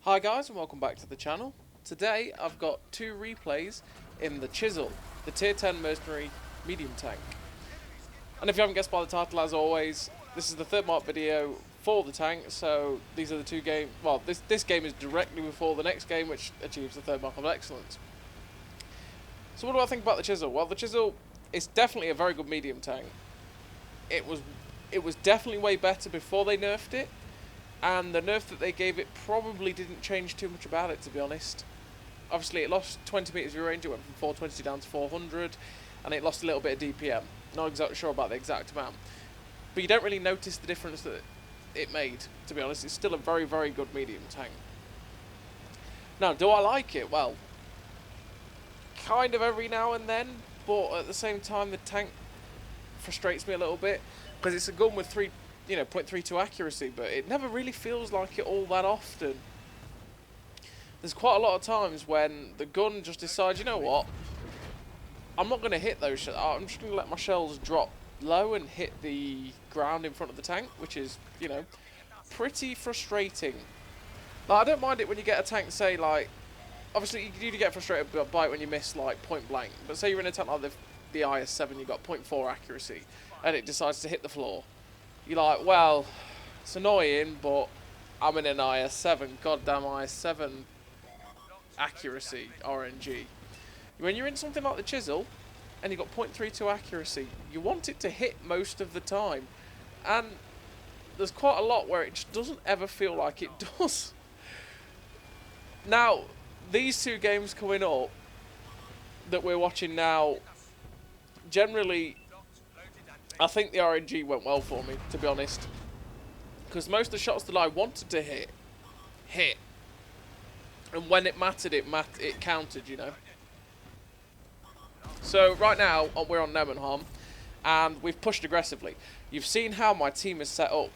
Hi guys and welcome back to the channel. Today I've got two replays in the Chisel, the tier 10 mercenary medium tank. And if you haven't guessed by the title, as always, this is the third mark video for the tank, so these are the two games. Well, this game is directly before the next game, which achieves the third mark of excellence. So what do I think about the Chisel? Well, the Chisel is definitely a very good medium tank. It was definitely way better before they nerfed it. And the nerf that they gave it probably didn't change too much about it, to be honest. Obviously, it lost 20 meters of range. It went from 420 down to 400, and it lost a little bit of DPM. Not exactly sure about the exact amount, but you don't really notice the difference that it made, to be honest. It's still a very, very good medium tank. Now, do I like it? Well, kind of every now and then, but at the same time, the tank frustrates me a little bit because it's a gun with 0.32 accuracy, but it never really feels like it all that often. There's quite a lot of times when the gun just decides, you know what, I'm not going to hit those shells. I'm just going to let my shells drop low and hit the ground in front of the tank, which is, pretty frustrating. Like, I don't mind it when you get a tank, say, like, obviously you need to get frustrated by it when you miss, like, point blank, but say you're in a tank like the IS-7, you've got 0.4 accuracy, and it decides to hit the floor. You're like, well, it's annoying, but I'm in an IS-7, goddamn IS-7 accuracy, RNG. When you're in something like the Chisel, and you've got 0.32 accuracy, you want it to hit most of the time. And there's quite a lot where it just doesn't ever feel like it does. Now, these two games coming up that we're watching now, generally, I think the RNG went well for me, to be honest. Because most of the shots that I wanted to hit. And when it mattered, it counted, So right now, we're on Nebenham, and we've pushed aggressively. You've seen how my team is set up.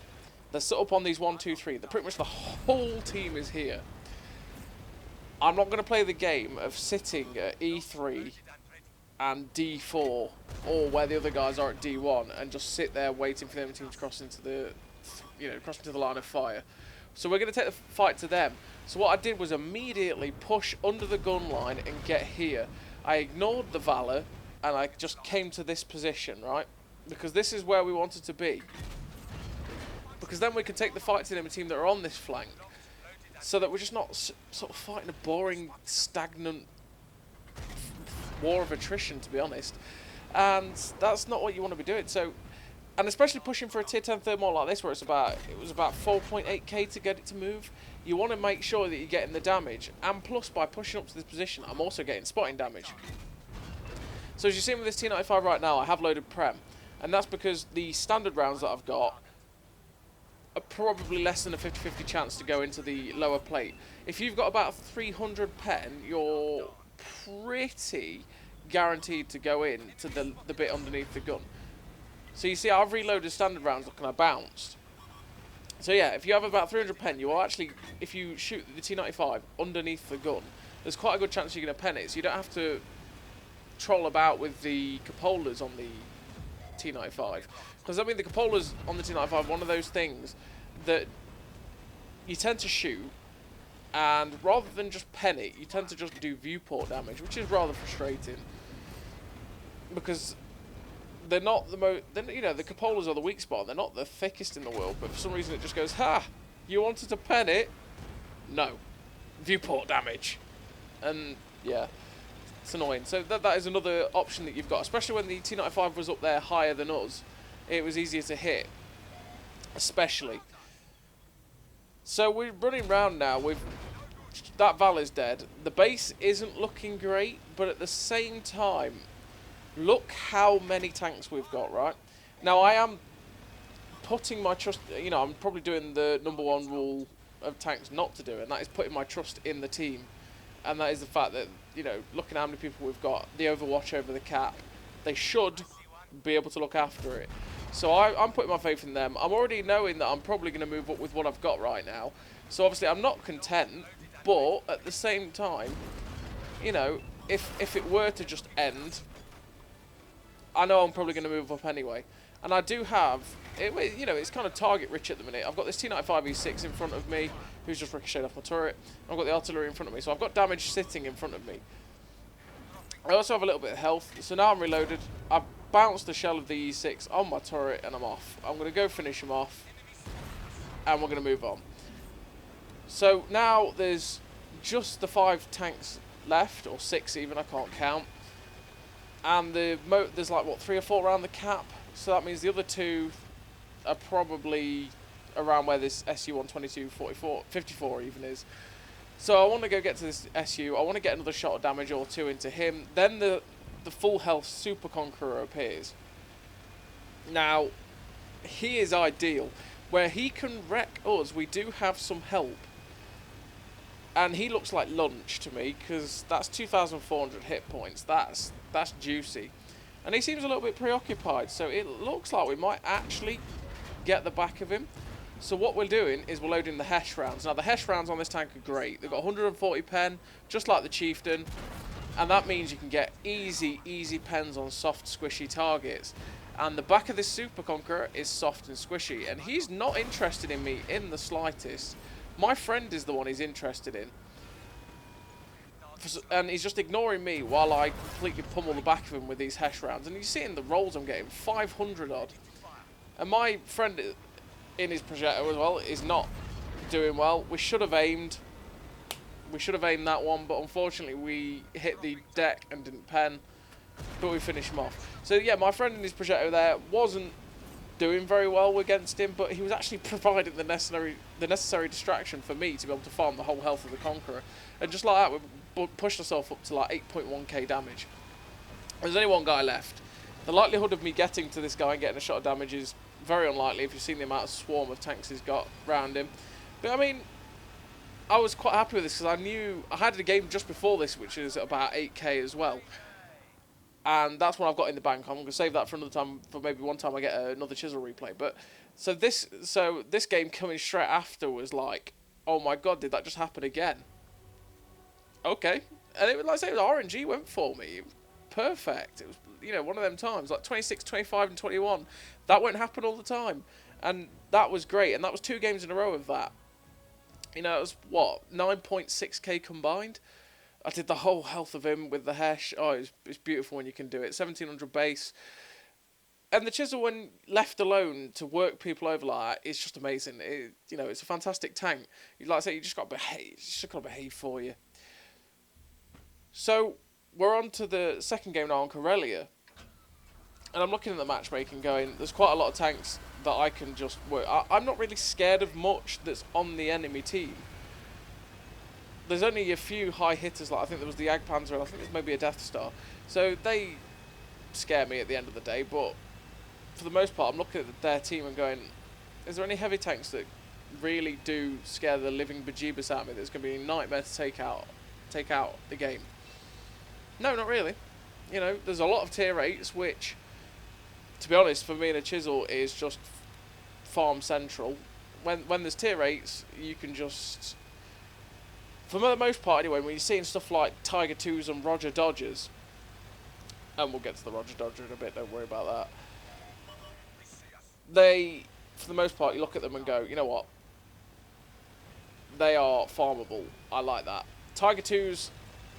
They're set up on these 1, 2, 3. Pretty much the whole team is here. I'm not going to play the game of sitting at E3 and D4, or where the other guys are at D1, and just sit there waiting for them teams to cross into the line of fire. So we're going to take the fight to them. So what I did was immediately push under the gun line and get here. I ignored the Valor, and I just came to this position, right? Because this is where we wanted to be. Because then we can take the fight to them, a team that are on this flank, so that we're just not sort of fighting a boring, stagnant war of attrition, to be honest. And that's not what you want to be doing. So, and especially pushing for a tier 10 thermal like this, where it was about 4.8k to get it to move. You want to make sure that you're getting the damage, and plus by pushing up to this position, I'm also getting spotting damage. So as you see with this T95 right now, I have loaded Prem, and that's because the standard rounds that I've got are probably less than a 50-50 chance to go into the lower plate. If you've got about 300 pen, you're pretty guaranteed to go in to the bit underneath the gun. So you see, I've reloaded standard rounds and I bounced. So yeah, if you have about 300 pen, you will actually, if you shoot the T95 underneath the gun, there's quite a good chance you're going to pen it. So you don't have to troll about with the cupolas on the T95. Because I mean, the cupolas on the T95 are one of those things that you tend to shoot, and rather than just pen it, you tend to just do viewport damage, which is rather frustrating. Because they're not the most, the cupolas are the weak spot. They're not the thickest in the world, but for some reason it just goes, ha! You wanted to pen it? No. Viewport damage. And, yeah, it's annoying. So that is another option that you've got, especially when the T95 was up there higher than us. It was easier to hit, especially. So we're running round now. That Val is dead. The base isn't looking great, but at the same time, look how many tanks we've got, right? Now, I am putting my trust, I'm probably doing the #1 rule of tanks not to do, and that is putting my trust in the team. And that is the fact that, looking at how many people we've got, the Overwatch over the cap, they should be able to look after it. So I'm putting my faith in them. I'm already knowing that I'm probably going to move up with what I've got right now. So obviously I'm not content, but at the same time, if it were to just end, I know I'm probably going to move up anyway. And I do have, it's kind of target rich at the minute. I've got this T95 E6 in front of me. who's just ricocheted off my turret. I've got the artillery in front of me, so I've got damage sitting in front of me. I also have a little bit of health, so now I'm reloaded. I've bounced the shell of the E6 on my turret, and I'm off. I'm going to go finish him off, and we're going to move on. So now there's just the 5 tanks left, or 6 even, I can't count. And there's like, what, 3 or 4 around the cap, so that means the other 2 are probably around where this SU-122 54 even is. So I want to go get to this SU. I want to get another shot of damage or 2 into him. Then the full health Super Conqueror appears. Now, he is ideal. Where he can wreck us, we do have some help. And he looks like lunch to me, because that's 2,400 hit points. That's juicy. And he seems a little bit preoccupied, so it looks like we might actually get the back of him. So what we're doing is we're loading the Hesh rounds. Now the Hesh rounds on this tank are great. They've got 140 pen, just like the Chieftain. And that means you can get easy pens on soft, squishy targets. And the back of this Super Conqueror is soft and squishy. And he's not interested in me in the slightest. My friend is the one he's interested in. And he's just ignoring me while I completely pummel the back of him with these Hesh rounds. And you see in the rolls I'm getting, 500 odd. And my friend in his projectile as well is not doing well. We should have aimed that one, but unfortunately we hit the deck and didn't pen, but we finished him off. So yeah, my friend in his projectile there wasn't doing very well against him, but he was actually providing the necessary distraction for me to be able to farm the whole health of the Conqueror. And just like that, we pushed ourselves up to like 8.1k damage. There's only one guy left. The likelihood of me getting to this guy and getting a shot of damage is very unlikely if you've seen the amount of swarm of tanks he's got around him. But I mean, I was quite happy with this because I knew I had a game just before this which is about 8k as well. And that's what I've got in the bank. I'm going to save that for another time, for maybe one time I get another Chisel replay. But so this game coming straight after was like, oh my god, did that just happen again? Okay. And it was like I say, the RNG went for me. It was perfect. It was, you know, one of them times, like 26, 25 and 21. That won't happen all the time. And that was great. And that was 2 games in a row of that. You know, it was, what, 9.6k combined? I did the whole health of him with the Hesh. Oh, it's beautiful when you can do it. 1700 base. And the Chisel, when left alone to work people over like that, is just amazing. You know, it's a fantastic tank. Like I say, you just got to behave. You just got to behave for you. So, we're on to the second game now on Corellia. And I'm looking at the matchmaking going, there's quite a lot of tanks that I can just work. I'm not really scared of much that's on the enemy team. There's only a few high hitters, like I think there was the Jagdpanzer and I think there's maybe a Death Star. So they scare me at the end of the day, but for the most part I'm looking at their team and going, is there any heavy tanks that really do scare the living bejeebus out of me that's going to be a nightmare to take out the game? No, not really. You know, there's a lot of tier 8s which, to be honest, for me and a Chisel is just farm central. When there's tier 8s, you can just, for the most part anyway, when you're seeing stuff like Tiger 2s and Roger Dodgers, and we'll get to the Roger Dodger in a bit, don't worry about that. They, for the most part, you look at them and go, you know what? They are farmable. I like that. Tiger 2s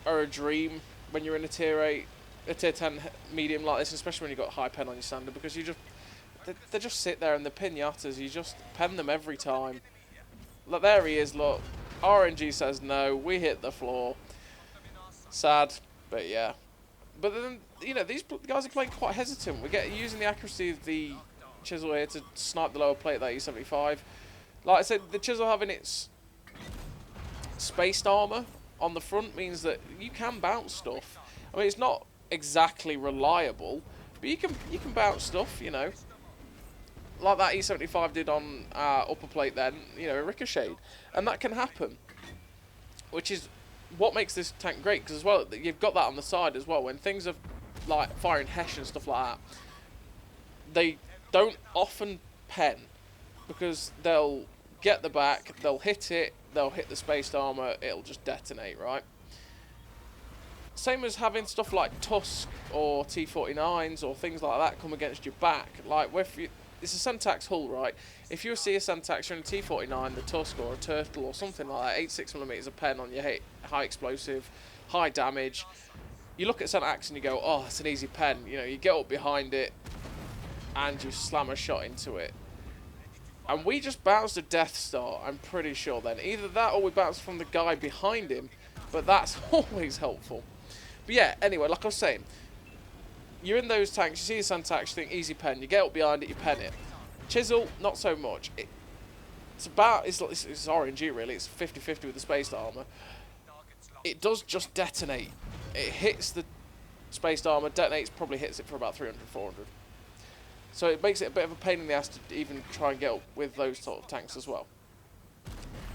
are a dream when you're in a tier 8, a tier 10 medium like this, especially when you've got high pen on your standard, because you just, they just sit there and the pinatas, you just pen them every time. Look, there he is, look. RNG says no, we hit the floor. Sad, but yeah. But then, you know, these guys are playing quite hesitant. We're using the accuracy of the Chisel here to snipe the lower plate of that E75. Like I said, the Chisel having its spaced armor on the front means that you can bounce stuff. I mean, it's not exactly reliable, but you can bounce stuff, you know. Like that E75 did on upper plate then, you know, a ricocheted. And that can happen. Which is what makes this tank great, because as well, you've got that on the side as well. When things are like firing Hesh and stuff like that, they don't often pen, because they'll get the back, they'll hit it, they'll hit the spaced armor, it'll just detonate, right? Same as having stuff like Tusk or T-49s or things like that come against your back. Like, it's a Syntax hull, right? If you see a Syntax in a T-49, the Tusk or a Turtle or something like that, 86mm of pen on your high explosive, high damage, you look at Syntax and you go, oh, it's an easy pen. You know, you get up behind it and you slam a shot into it. And we just bounced a Death Star, I'm pretty sure then. Either that or we bounced from the guy behind him, but that's always helpful. But yeah, anyway, like I was saying, you're in those tanks, you see a Syntax, you think easy pen, you get up behind it, you pen it. Chisel, not so much. It's RNG really, it's 50-50 with the spaced armour. It does just detonate. It hits the spaced armour, detonates, probably hits it for about 300, 400. So it makes it a bit of a pain in the ass to even try and get up with those sort of tanks as well.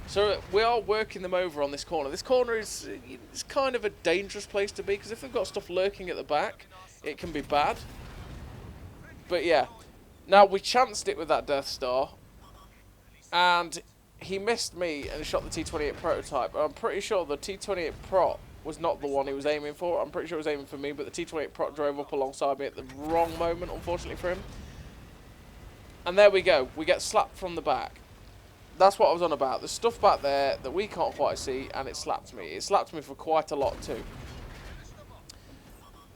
So we are working them over on this corner. This corner is it's kind of a dangerous place to be, because if they've got stuff lurking at the back, it can be bad. But yeah, now we chanced it with that Death Star, and he missed me and shot the T-28 prototype. I'm pretty sure the T-28 Prot was not the one he was aiming for. I'm pretty sure he was aiming for me, but the T-28 Prot drove up alongside me at the wrong moment, unfortunately for him. And there we go. We get slapped from the back. That's what I was on about. There's stuff back there that we can't quite see, and it slapped me. It slapped me for quite a lot too.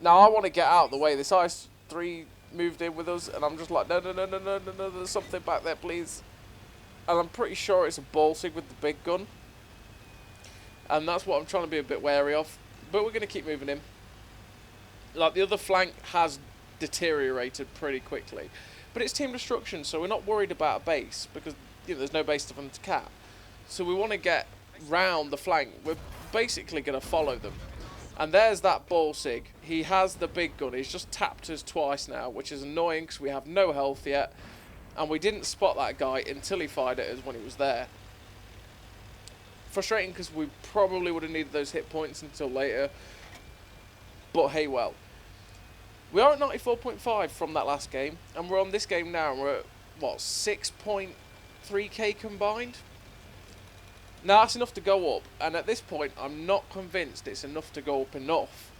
Now I want to get out of the way. This IS-3 moved in with us, and I'm just like, no, there's something back there, please. And I'm pretty sure it's a Balsig with the big gun. And that's what I'm trying to be a bit wary of. But we're going to keep moving in. Like, the other flank has deteriorated pretty quickly. But it's team destruction, so we're not worried about a base, because there's no base for them to cap. So we want to get round the flank. We're basically going to follow them. And there's that Balsig. He has the big gun. He's just tapped us twice now, which is annoying because we have no health yet. And we didn't spot that guy until he fired at us when he was there. Frustrating because we probably would have needed those hit points until later. But hey, well. We are at 94.5 from that last game. And we're on this game now. And we're at, what, 6.3k combined? Now, that's enough to go up. And at this point, I'm not convinced it's enough to go up enough.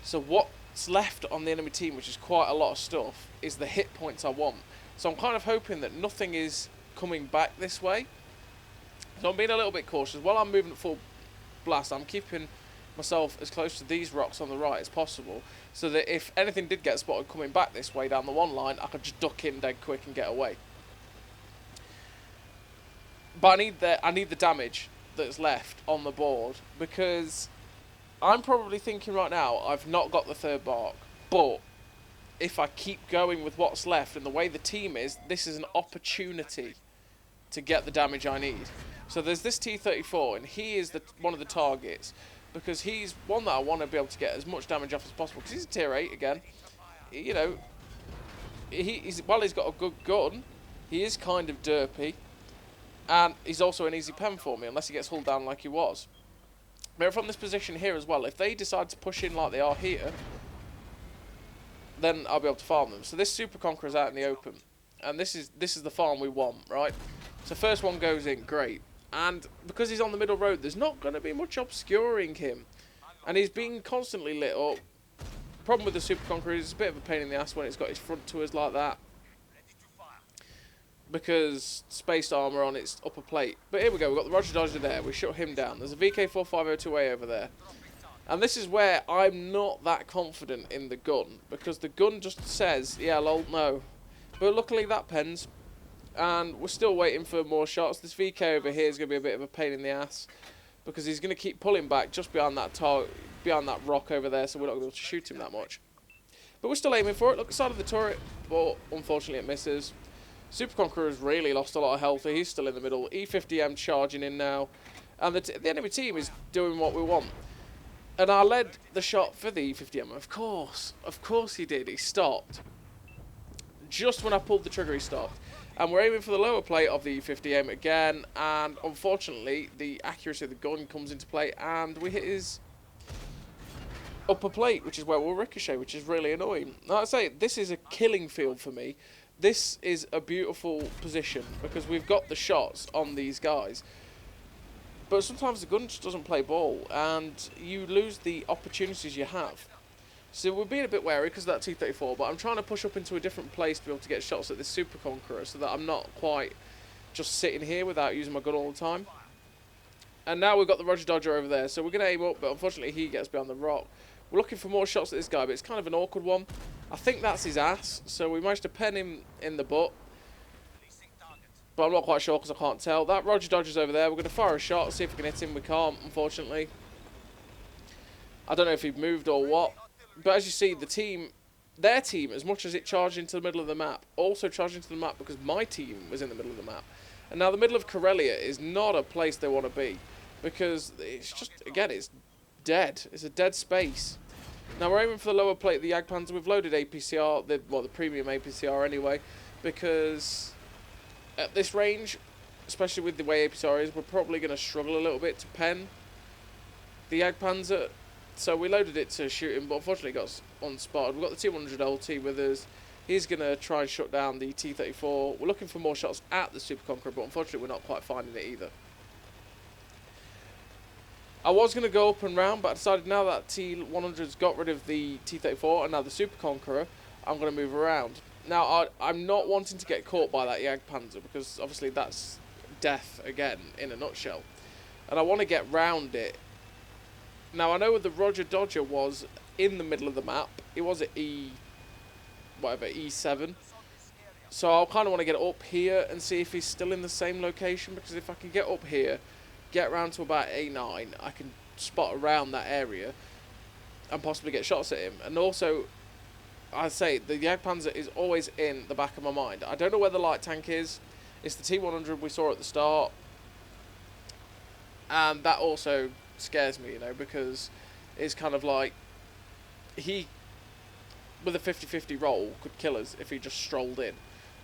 So what's left on the enemy team, which is quite a lot of stuff, is the hit points I want. So I'm kind of hoping that nothing is coming back this way. So I'm being a little bit cautious. While I'm moving at full blast, I'm keeping myself as close to these rocks on the right as possible, so that if anything did get spotted coming back this way down the one line, I could just duck in dead quick and get away. But I need the damage that's left on the board, because I'm probably thinking right now I've not got the third bark, but if I keep going with what's left and the way the team is, this is an opportunity to get the damage I need. So there's this T-34, and he is one of the targets, because he's one that I want to be able to get as much damage off as possible, because he's a tier 8 again. You know, while he's got a good gun, he is kind of derpy. And he's also an easy pen for me, unless he gets hulled down like he was. But from this position here as well, if they decide to push in like they are here, then I'll be able to farm them. So this Super Conqueror's out in the open. And this is the farm we want, right? So first one goes in, great. And because he's on the middle road, there's not going to be much obscuring him. And he's being constantly lit up. Problem with the Super Conqueror is it's a bit of a pain in the ass when it's got his front to us like that, because spaced armour on its upper plate. But here we go, we've got the Roger Dodger there, we shut him down. There's a VK4502A over there. And this is where I'm not that confident in the gun, because the gun just says, yeah, lol, no. But luckily that pens, and we're still waiting for more shots. This VK over here is going to be a bit of a pain in the ass, because he's going to keep pulling back just behind that rock over there, so we're not going to be able to shoot him that much. But we're still aiming for it. Look at the side of the turret, but unfortunately it misses. Super Conqueror's really lost a lot of health. He's still in the middle. E50M charging in now. And the enemy team is doing what we want. And I led the shot for the E50M. Of course he did. He stopped. Just when I pulled the trigger, he stopped. And we're aiming for the lower plate of the E50M again. And unfortunately, the accuracy of the gun comes into play. And we hit his upper plate, which is where we'll ricochet, which is really annoying. Like I say, this is a killing field for me. This is a beautiful position, because we've got the shots on these guys. But sometimes the gun just doesn't play ball, and you lose the opportunities you have. So we're being a bit wary because of that T-34, but I'm trying to push up into a different place to be able to get shots at this Super Conqueror so that I'm not quite just sitting here without using my gun all the time. And now we've got the Roger Dodger over there, so we're going to aim up, but unfortunately he gets behind the rock. We're looking for more shots at this guy, but it's kind of an awkward one. I think that's his ass, so we managed to pen him in the butt. But I'm not quite sure because I can't tell. That Roger Dodger's over there. We're going to fire a shot, see if we can hit him. We can't, unfortunately. I don't know if he moved or what. But as you see, the team, their team, as much as it charged into the middle of the map, also charged into the map because my team was in the middle of the map. And now the middle of Karelia is not a place they want to be. Because it's just, again, it's dead. It's a dead space. Now we're aiming for the lower plate of the Jagdpanzer. We've loaded APCR, the premium APCR anyway. Because at this range, especially with the way APCR is, we're probably going to struggle a little bit to pen the Jagdpanzer. So we loaded it to shoot him, but unfortunately got unspotted. We've got the T100 LT with us. He's going to try and shut down the T-34. We're looking for more shots at the Super Conqueror, but unfortunately we're not quite finding it either. I was going to go up and round, but I decided now that T100's got rid of the T-34 and now the Super Conqueror, I'm going to move around. Now, I'm not wanting to get caught by that Jagdpanzer, because obviously that's death again, in a nutshell. And I want to get round it. Now, I know the Roger Dodger was in the middle of the map. It was at E7. So I'll kind of want to get up here and see if he's still in the same location, because if I can get up here, get round to about A9, I can spot around that area and possibly get shots at him. And also, I say, the Jagdpanzer is always in the back of my mind. I don't know where the light tank is. It's the T100 we saw at the start. And that also scares me, you know, because it's kind of like he, with a 50-50 roll, could kill us if he just strolled in,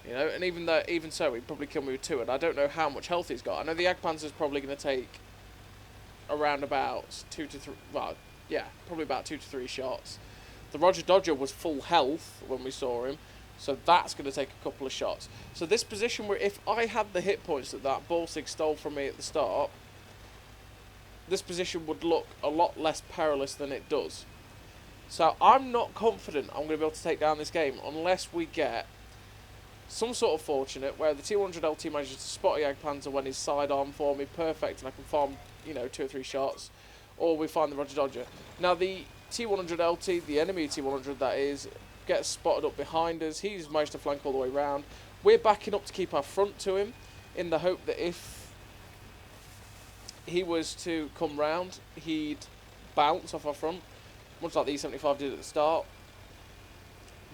you know. And even so, he'd probably kill me with 2, and I don't know how much health he's got. I know the Jagdpanzer's probably going to take around about 2 to 3, well, yeah, probably about 2 to 3 shots. The Roger Dodger was full health when we saw him, so that's going to take a couple of shots. So this position where if I had the hit points that Balsig stole from me at the start, this position would look a lot less perilous than it does. So I'm not confident I'm going to be able to take down this game unless we get some sort of fortunate where the T100 LT manages to spot a Jagdpanzer when he's sidearm for me, perfect, and I can farm, you know, 2 or 3 shots, or we find the Roger Dodger. Now the T100 LT, the enemy T100 that is, gets spotted up behind us. He's managed to flank all the way around. We're backing up to keep our front to him in the hope that if he was to come round, he'd bounce off our front, much like the E75 did at the start.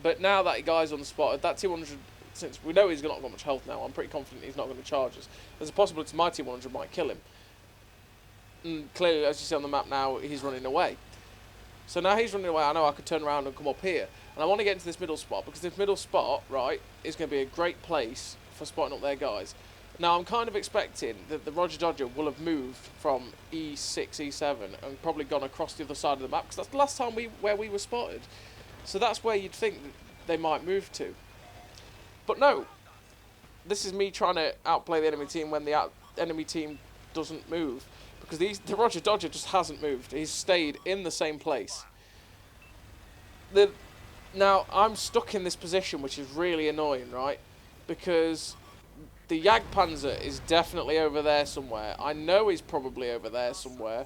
But now that guy's unspotted, that T100, since we know he's not got much health now, I'm pretty confident he's not going to charge us. There's a possibility my T100 might kill him. And clearly, as you see on the map now, he's running away. So now he's running away, I know I could turn around and come up here. And I want to get into this middle spot, because this middle spot, right, is going to be a great place for spotting up their guys. Now, I'm kind of expecting that the Roger Dodger will have moved from E6, E7, and probably gone across the other side of the map, because that's the last time where we were spotted. So that's where you'd think that they might move to. But no, this is me trying to outplay the enemy team when the enemy team doesn't move. Because the Roger Dodger just hasn't moved. He's stayed in the same place. Now, I'm stuck in this position, which is really annoying, right? Because the Jagdpanzer is definitely over there somewhere. I know he's probably over there somewhere.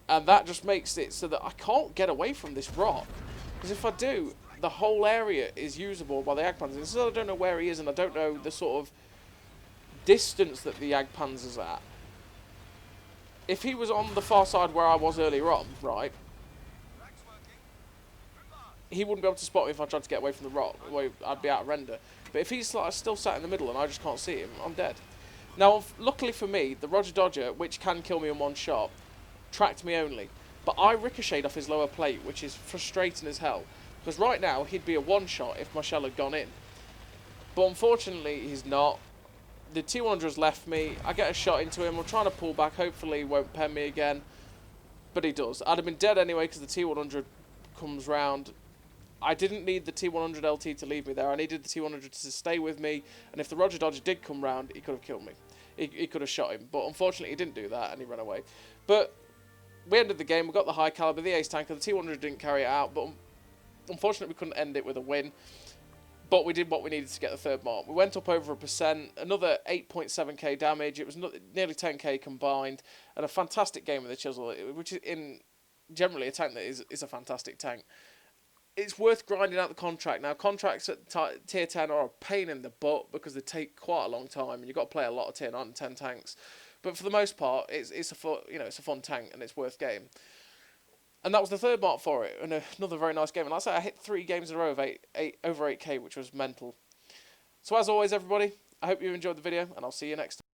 And that just makes it so that I can't get away from this rock. Because if I do, the whole area is usable by the Jagdpanzer. So I don't know where he is, and I don't know the sort of distance that the Jagdpanzer's at. If he was on the far side where I was earlier on, right, he wouldn't be able to spot me if I tried to get away from the rock. I'd be out of render. But if he's like still sat in the middle and I just can't see him, I'm dead. Now, luckily for me, the Roger Dodger, which can kill me in one shot, tracked me only. But I ricocheted off his lower plate, which is frustrating as hell. Because right now, he'd be a one-shot if my shell had gone in. But unfortunately, he's not. The T100 has left me. I get a shot into him. I'm trying to pull back. Hopefully he won't pen me again. But he does. I'd have been dead anyway because the T100 comes round. I didn't need the T100 LT to leave me there. I needed the T100 to stay with me. And if the Roger Dodger did come round, he could have killed me. He could have shot him. But unfortunately, he didn't do that and he ran away. But we ended the game. We got the high caliber, the ace tanker. The T100 didn't carry it out. But Unfortunately, we couldn't end it with a win. But we did what we needed to get the third mark. We went up over 1%, another 8.7k damage. It was nearly 10k combined, and a fantastic game with the Chisel, which is generally a tank that is a fantastic tank. It's worth grinding out the contract. Now, contracts at tier 10 are a pain in the butt because they take quite a long time, and you've got to play a lot of tier 9 and 10 tanks. But for the most part, it's a fun tank, and it's worth game. And that was the third mark for it, and another very nice game. And like I said, I hit 3 games in a row of over 8k, which was mental. So as always, everybody, I hope you enjoyed the video, and I'll see you next time.